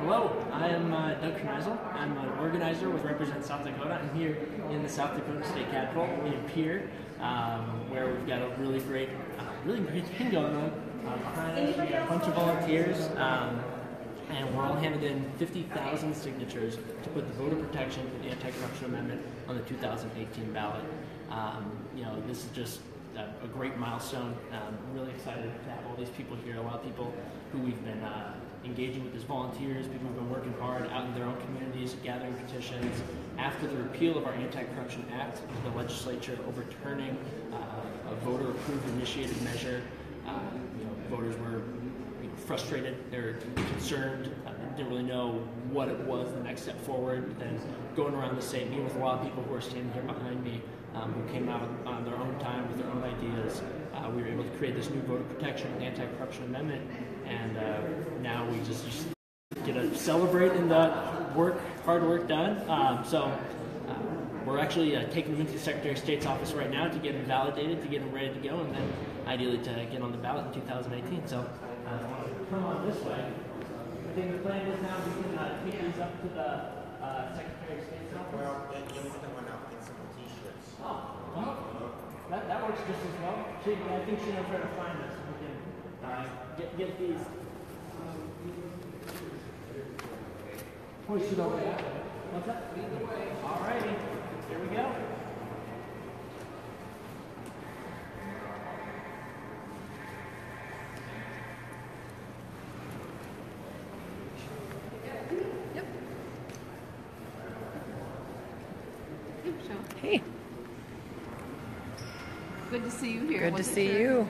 Hello, I am Doug Kneisel. I'm an organizer with Represent South Dakota. I'm here in the South Dakota State Capitol in Pierre, where we've got a really great thing going on. Behind us, we've got a bunch of volunteers, and we're all handed in 50,000 signatures to put the voter protection and anti-corruption amendment on the 2018 ballot. This is just a great milestone. I'm really excited to have all these people here. A lot of people who we've been engaging with as volunteers, people who've been working hard out in their own communities, gathering petitions. After the repeal of our Anti-Corruption Act, the legislature overturning a voter-approved initiated measure, voters were frustrated, they were concerned, didn't really know what it was, the next step forward. Then going around the state, meeting with a lot of people who are standing here behind me, who came out on their own time with their own ideas. We were able to create this new voter protection and anti-corruption amendment, and now we just get to celebrate in the hard work done. We're actually taking them into the Secretary of State's office right now to get them validated, to get them ready to go, and then ideally to get on the ballot in 2018. So come on this way. I think the plan is now we can take these up to the Secretary of State's office. Well, then you put them out in some t-shirts. Oh, well, that works just as well. I think she knows where to find us. We can get these. Push it over that way. What's that? All righty. Here we go. Hey. Good to see you here. Good to see you.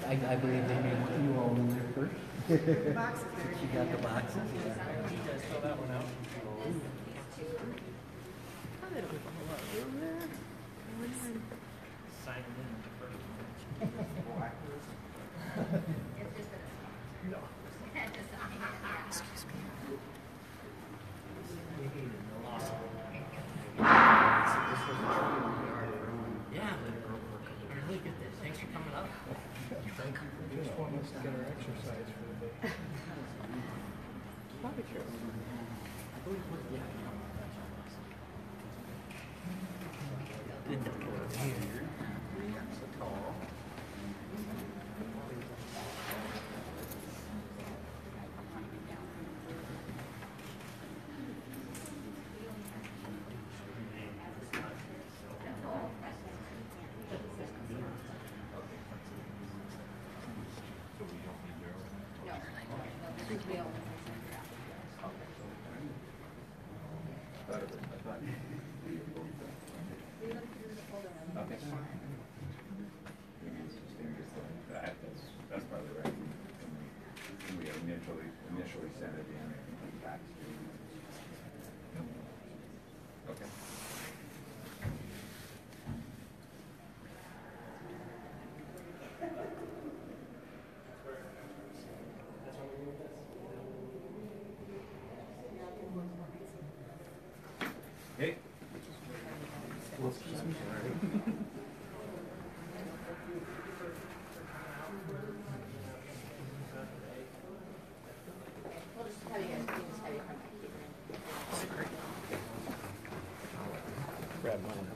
I believe they made you all in there first. The boxes there. She got the boxes. You guys fill that one out. Oh, they don't have a whole lot of room there. Sign it in at the first one. Excuse me. Yeah, really good. Thanks for coming up. Thank you. Just want us to get our exercise for the day. Probably true. I believe yeah. So tall. That's probably right. We initially sent it in fax. Okay. Hey. Grab mine.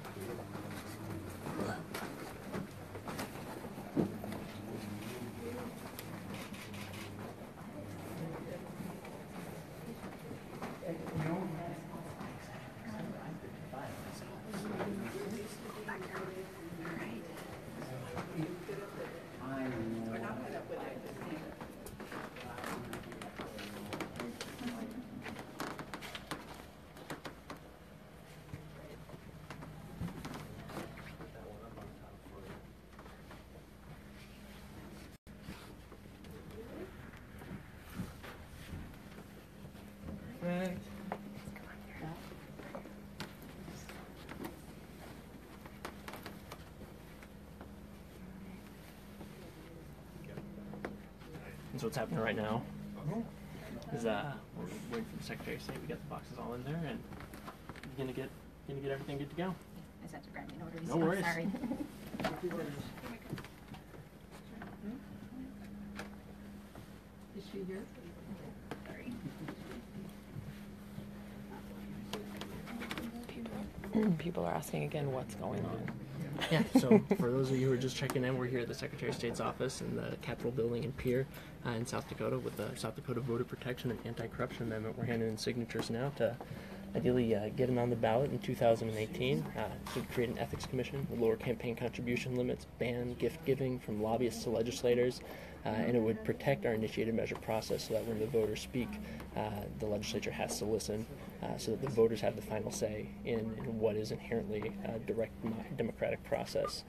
So what's happening right now is we're waiting for the Secretary of State. We got the boxes all in there, and we're gonna get everything good to go. I just have to grab my notaries. No worries. Sorry. Is she here? Sorry. People are asking again what's going on. Yeah, so for those of you who are just checking in, we're here at the Secretary of State's office in the Capitol building in Pierre in South Dakota with the South Dakota Voter Protection and Anti-Corruption Amendment. We're handing in signatures now to ideally get it on the ballot in 2018 to create an ethics commission with lower campaign contribution limits, ban gift giving from lobbyists to legislators, and it would protect our initiated measure process so that when the voters speak, the legislature has to listen so that the voters have the final say in what is inherently a direct democratic process.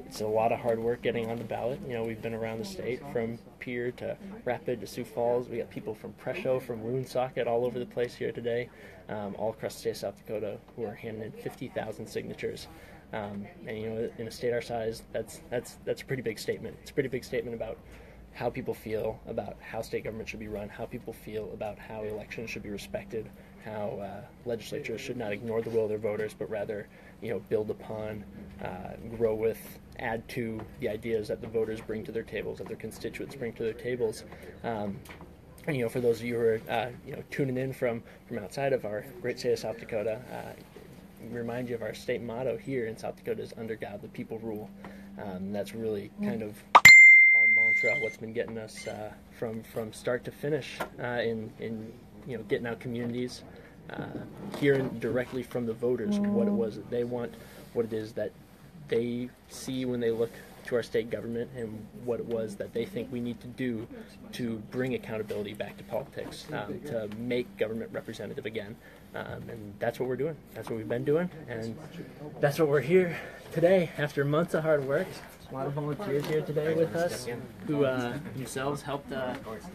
It's a lot of hard work getting on the ballot. You know, we've been around the state from Pierre to Rapid to Sioux Falls. We got people from Presho, from Woonsocket, all over the place here today, all across the state of South Dakota, who are handing in 50,000 signatures. And you know, in a state our size, that's a pretty big statement. It's a pretty big statement about how people feel about how state government should be run, how people feel about how elections should be respected, how legislatures should not ignore the will of their voters, but rather, you know, build upon, grow with, add to the ideas that the voters bring to their tables, that their constituents bring to their tables. And, you know, for those of you who are, you know, tuning in from outside of our great state of South Dakota, remind you of our state motto here in South Dakota is "Under God, the people rule." That's really kind of our mantra, what's been getting us from start to finish in you know, getting out communities, hearing directly from the voters what it was that they want, what it is that they see when they look to our state government, and what it was that they think we need to do to bring accountability back to politics, to make government representative again. And that's what we're doing. That's what we've been doing. And that's what we're here today after months of hard work. A lot of volunteers here today with us who themselves helped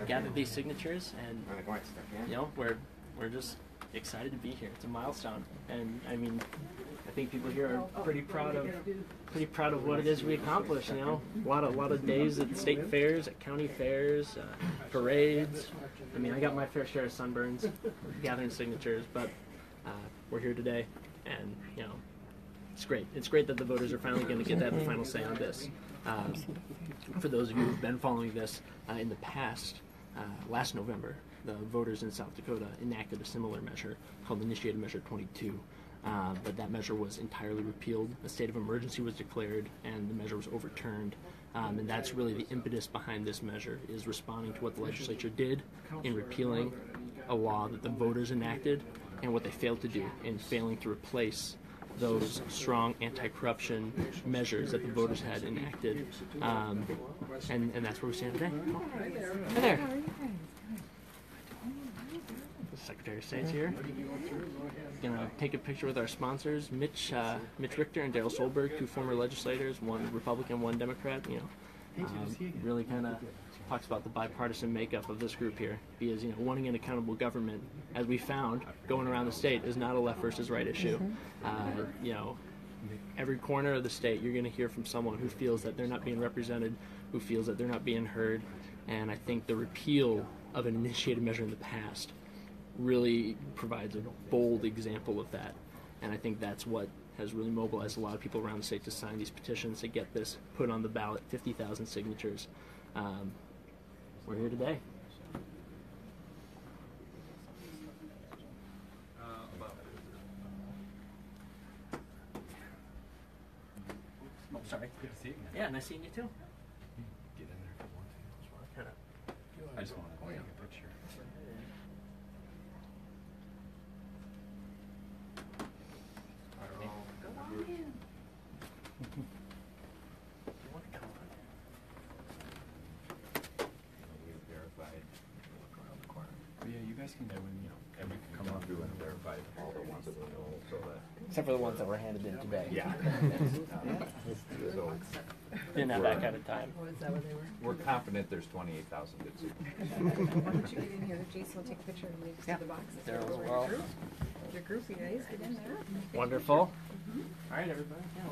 gather these signatures. And, you know, we're just excited to be here. It's a milestone. And, I mean, I think people here are pretty proud of what it is we accomplished. You know, a lot of days at state fairs, at county fairs, parades. I mean, I got my fair share of sunburns gathering signatures, but we're here today, and you know, it's great. It's great that the voters are finally going to get that final say on this. For those of you who've been following this in the past, last November, the voters in South Dakota enacted a similar measure called Initiated Measure 22. But that measure was entirely repealed. A state of emergency was declared, and the measure was overturned. And that's really the impetus behind this measure, is responding to what the legislature did in repealing a law that the voters enacted, and what they failed to do in failing to replace those strong anti-corruption measures that the voters had enacted. And that's where we stand today. Hi there. The Secretary of State's here. Gonna take a picture with our sponsors, Mitch Richter and Daryl Solberg, two former legislators, one Republican, one Democrat. You know, really kind of talks about the bipartisan makeup of this group here. Because, you know, wanting an accountable government, as we found going around the state, is not a left versus right issue. You know, every corner of the state, you're going to hear from someone who feels that they're not being represented, who feels that they're not being heard. And I think the repeal of an initiated measure in the past really provides a bold example of that. And I think that's what has really mobilized a lot of people around the state to sign these petitions to get this put on the ballot, 50,000 signatures. We're here today. Oh, sorry. Good to see you. Yeah, nice seeing you too. Get in there if you want to. I just want to take a picture. Yeah, you guys can go in, you know, And we can come on through and verify all the ones that we know, so that. Except for the ones that were handed in today. Yeah. So Didn't have that kind of time. Oh, is that what they were? we're confident there's 28,000 good signatures. Why don't you get in here? Jason will take a picture and leave us Yeah. to the boxes. There Go as over well. your group. Your group, you guys, get in there. Wonderful. All right, everybody. Yeah,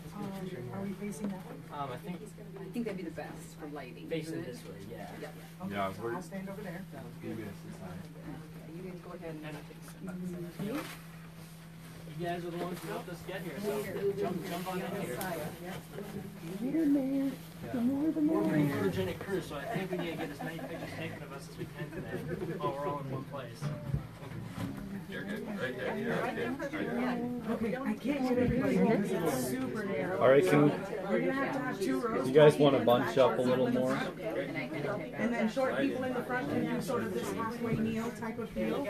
let's Are we facing that way? I think I think that'd be the best for lighting. facing isn't it? this way, yeah. Yeah. Okay, Yeah, so we're- I'll stand over there. Maybe it's this side. Okay, you can go ahead and. You guys are the ones who helped us get here, so jump on in here. We're a pretty photogenic crew, so I think we need to get as many pictures taken of us as we can today while we're all in one place. You're good. Right there. You're okay. Right there. Okay, I can't get everybody because it's super narrow. All right, can We're gonna have to have 2 rows. you guys want to bunch up a little more? And then short people in the front can do sort of this halfway kneel type of feel.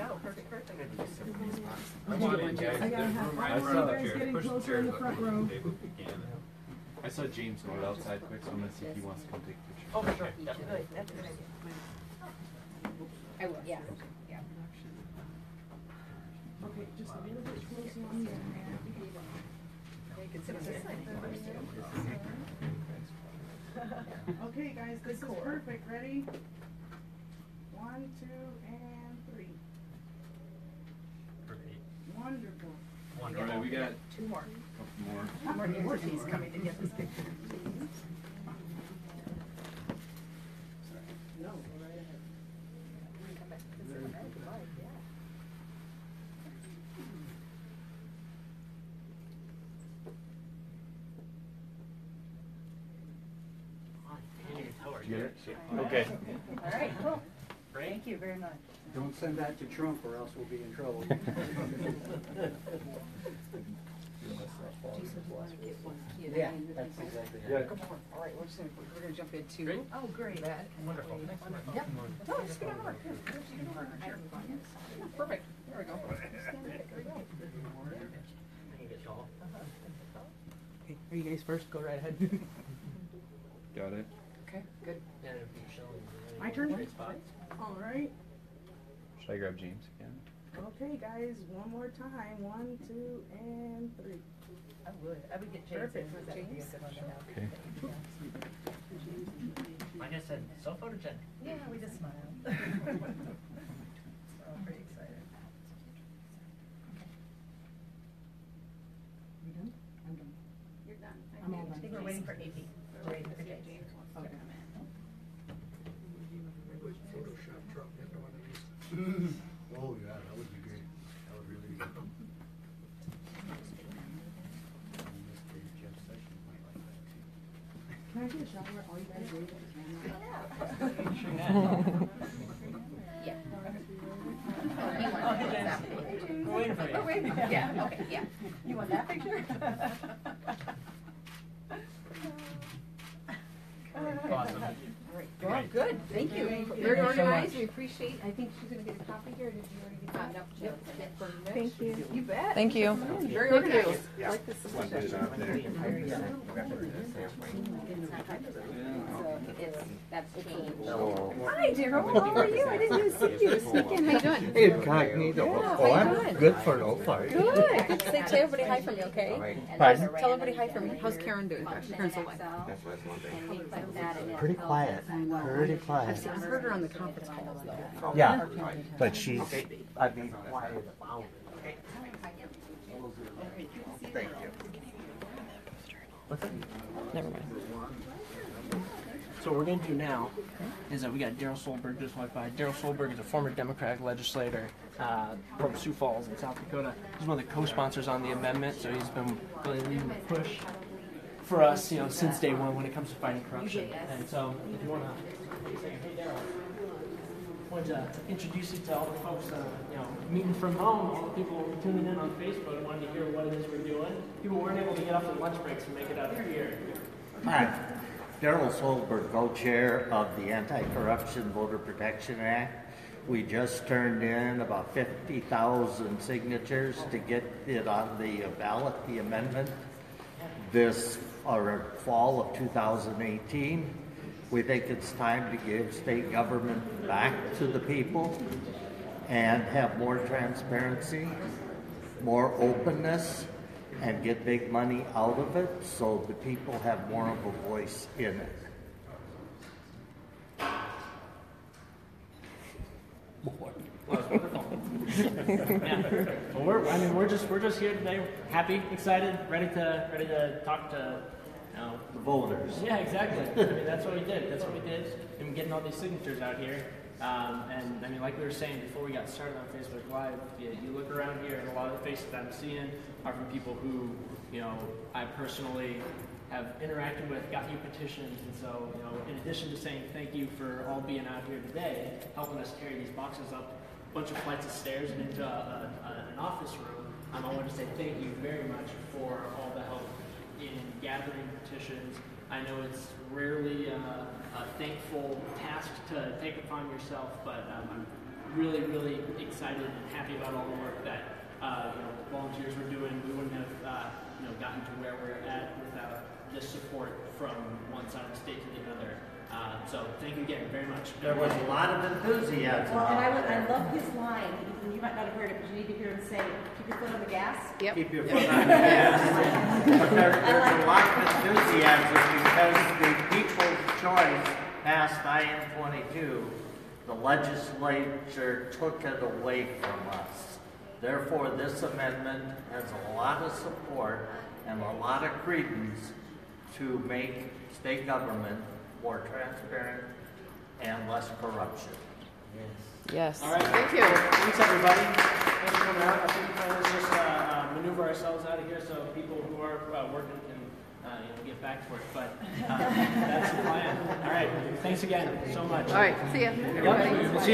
Come on in, guys. I gotta There's have room 5 right more up guys here. getting Push the closer chairs in the up front here row. if we can. I saw James going outside quick, so I'm gonna see if he wants to come take pictures. Oh, for sure. Yeah. I will, yeah. Okay, just a little bit closer on the end. Okay, guys, this is perfect. Ready? 1, 2, and 3. Wonderful. All right, we got 2 more. a couple more. How many more teams coming to get this picture? No, go right ahead. Get it? Okay. All right, cool. Thank you very much. Don't send that to Trump or else we'll be in trouble. Yeah, that's exactly Yeah. it. Come on. All right, we're gonna jump in 2. Great. Oh, great. That. Wonderful. Yep. No, just get over. Here, just get over. Sure. Yeah, perfect. There we go. Okay, are you guys first? Go right ahead. Got it. Okay, good. Yeah, if you're showing My turn? great spots. All right. Should I grab James again? Okay, guys, one more time. 1, 2, and 3. I would get James. Perfect. That would be a James? good one to have. Okay. Like I said, so photogenic. Yeah, we just smiled. We're all pretty excited. You done? I'm done. You're done. I'm all done. I think we're waiting for AP. We're waiting for James. Okay. Photoshop Trump into one of these. Oh, yeah, that would be great. That would really be good. Can I get a shot where all you guys wave at the camera? Yeah. Oh, you want that picture? We're waiting for you. We're waiting. Yeah, okay, yeah. You want that picture? Awesome. Well, good, thank you. Thank you Very so organized, much. we appreciate, I think she's gonna get a copy here, or did you already get that? No, Yep. Jill. Thank you. You bet. Thank you. Very organized. Like this is One put it out there. So it's, that's changed. Hi, Daryl, how are you? I didn't even see you this weekend, how you doing? Incognito. Yeah, Oh, how you I'm doing? good for no fight. Good. Say, tell everybody hi for me, okay? Pardon? Tell everybody hi for me. How's Karen doing? Karen's alive. Pretty quiet, pretty quiet. I've heard her on the conference calls though. Yeah, but she's, I mean, quiet about it. Thank you. Never mind. So what we're going to do now is that we got Daryl Solberg just walked by. Daryl Solberg is a former Democratic legislator from Sioux Falls in South Dakota. He's one of the co-sponsors on the amendment, so he's been really leading the push for us, you know, since day one when it comes to fighting corruption. And so, if you want to say, hey, Daryl, I wanted to introduce you to all the folks, you know, meeting from home, all the people tuning in on Facebook, wanted to hear what it is we're doing. People weren't able to get off their lunch breaks and make it out here. Hi, Daryl Solberg, co-chair of the Anti-Corruption Voter Protection Act. We just turned in about 50,000 signatures to get it on the ballot, the amendment, this fall of 2018. We think it's time to give state government back to the people and have more transparency, more openness, and get big money out of it so the people have more of a voice in it. Well, it's wonderful. Yeah. Well, we're just here today, happy, excited, ready to talk to, The voters. yeah, exactly. I mean, that's what we did. That's what we did. And getting all these signatures out here. And I mean, like we were saying before we got started on Facebook Live, you look around here and a lot of the faces that I'm seeing are from people who, I personally have interacted with, got you petitions, and so, in addition to saying thank you for all being out here today, helping us carry these boxes up a bunch of flights of stairs and into an office room, I wanted to say thank you very much for all the help in gathering petitions. I know it's rarely a thankful task to take upon yourself, but I'm really, really excited and happy about all the work that volunteers were doing. We wouldn't have gotten to where we're at without this support from one side of the state to the other. So thank you again very much. There was a lot of enthusiasm. Well, and out there. I love his line. You might not have heard it, but you need to hear him say, "Keep your foot on the gas." Yep. Keep your foot on the gas. But there's a lot of enthusiasm because the People's Choice passed IN-22. The legislature took it away from us. Therefore, this amendment has a lot of support and a lot of credence to make state government more transparent and less corruption. Yes. All right. Thank you. Thanks, everybody. Thanks for coming out. I think let's just maneuver ourselves out of here so people who are working can get back to work. But that's the plan. All right. Thanks again so much. All right. See ya. Yep. See ya.